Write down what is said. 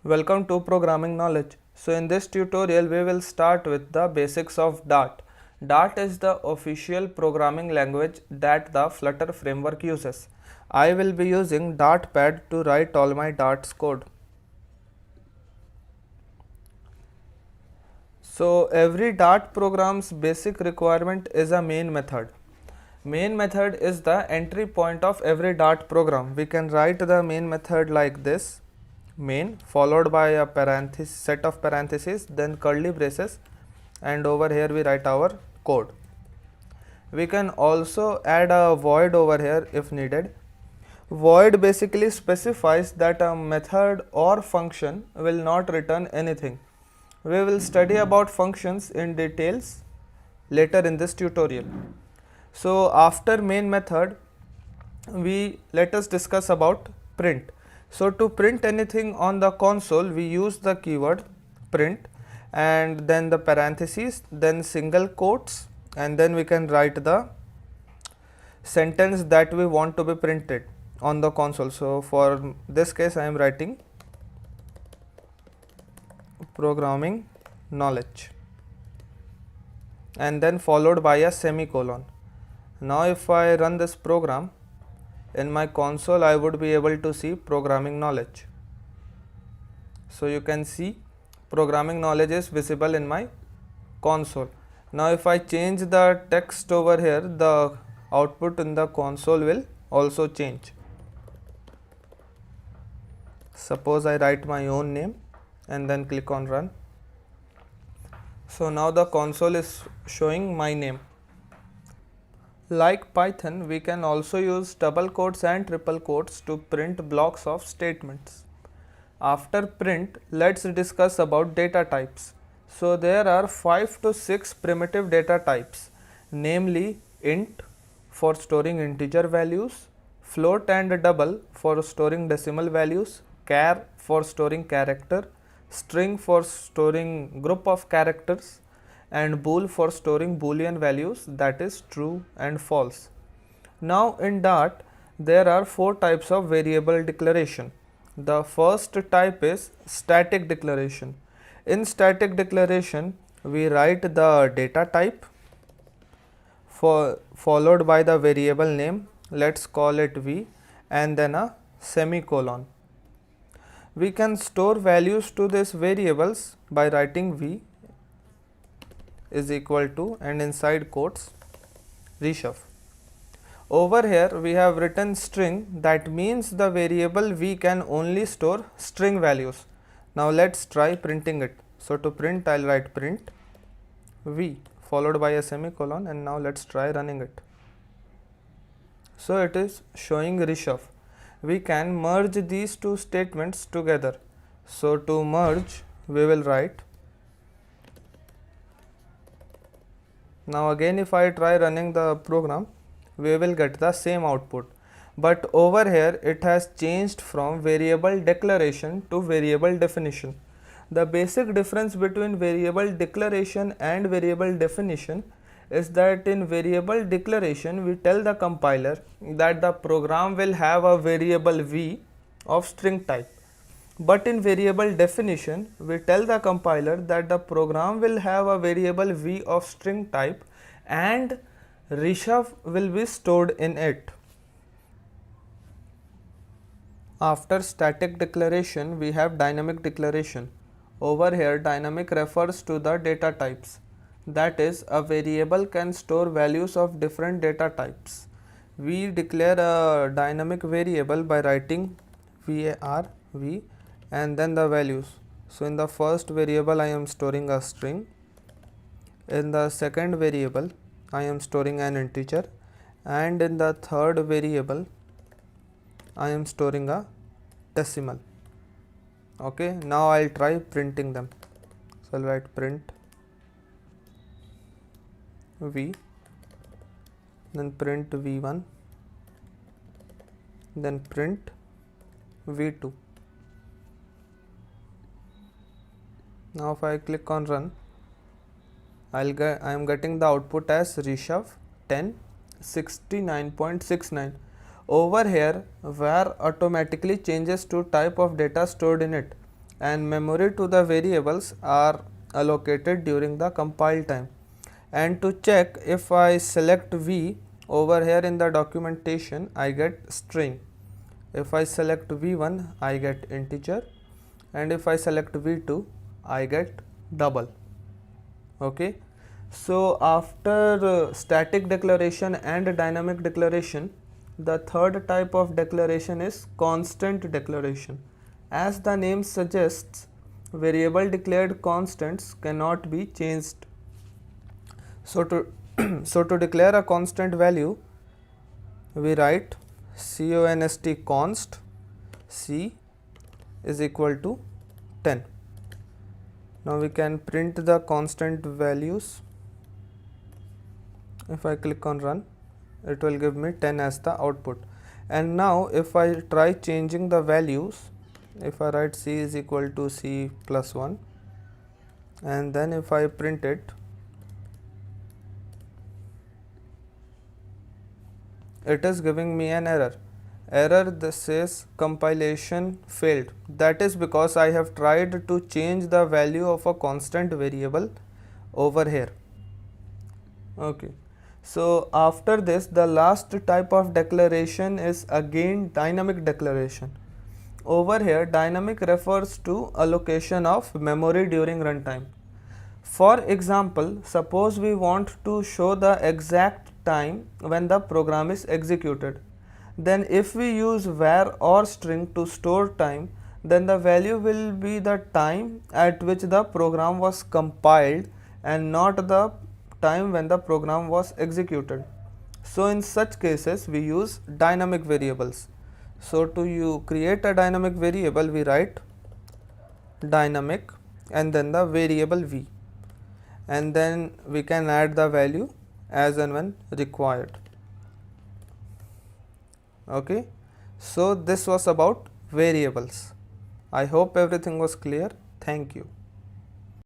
Welcome to Programming Knowledge. So in this tutorial we will start with the basics of Dart. Dart is the official programming language that the Flutter framework uses. I will be using Dartpad to write all my Dart's code. So every Dart program's basic requirement is a main method. Main method is the entry point of every Dart program. We can write the main method like this: main followed by a set of parentheses, then curly braces, and over here we write our code. We can also add a void over here if needed. Void basically specifies that a method or function will not return anything. We will study about functions in details later in this tutorial. So after main method, let us discuss about print. So to print anything on the console, we use the keyword print and then the parentheses, then single quotes, and then we can write the sentence that we want to be printed on the console. So for this case I am writing programming knowledge and then followed by a semicolon. Now if I run this program in my console, I would be able to see programming knowledge. So you can see programming knowledge is visible in my console. Now if I change the text over here, the output in the console will also change. Suppose I write my own name and then click on run. So now the console is showing my name. Like Python, we can also use double quotes and triple quotes to print blocks of statements. After print, let's discuss about data types. So there are 5 to 6 primitive data types, namely int for storing integer values, float and double for storing decimal values, char for storing character, string for storing group of characters, and bool for storing boolean values, that is true and false. Now in Dart there are 4 types of variable declaration. The first type is static declaration. In static declaration we write the data type followed by the variable name, let's call it v, and then a semicolon. We can store values to these variables by writing v is equal to and inside quotes reshove. Over here we have written string, that means the variable v can only store string values. Now let's try printing it. So to print I'll write print v followed by a semicolon, and now let's try running it. So it is showing reshove. We can merge these two statements together. So to merge we will write. Now again if I try running the program, we will get the same output, but over here it has changed from variable declaration to variable definition. The basic difference between variable declaration and variable definition is that in variable declaration we tell the compiler that the program will have a variable v of string type, but in variable definition we tell the compiler that the program will have a variable v of string type and reshove will be stored in it. After static declaration we have dynamic declaration. Over here dynamic refers to the data types, that is a variable can store values of different data types. We declare a dynamic variable by writing var v and then the values. So in the first variable I am storing a string, in the second variable I am storing an integer, and in the third variable I am storing a decimal. Okay, now I'll try printing them. So I'll write print v, then print v1, then print v2. Now if I click on run, I am getting the output as reshove 10 69.69. Over here var automatically changes to type of data stored in it, and memory to the variables are allocated during the compile time. And to check, if I select v over here in the documentation, I get string. If I select v1, I get integer, and if I select v2, I get double. Okay, so after static declaration and dynamic declaration, the third type of declaration is constant declaration. As the name suggests, variable declared constants cannot be changed. So to so to declare a constant value, we write const c is equal to 10. Now we can print the constant values. If I click on run, it will give me 10 as the output. And now if I try changing the values, if I write c is equal to c plus 1, and then if I print it, it is giving me an error. This says compilation failed. That is because I have tried to change the value of a constant variable over here. Okay, so after this, the last type of declaration is again dynamic declaration. Over here, dynamic refers to allocation of memory during runtime. For example, suppose we want to show the exact time when the program is executed. Then if we use var or string to store time, then the value will be the time at which the program was compiled and not the time when the program was executed. So in such cases we use dynamic variables. So to you create a dynamic variable, we write dynamic and then the variable v, and then we can add the value as and when required. Okay, so this was about variables. I hope everything was clear. Thank you.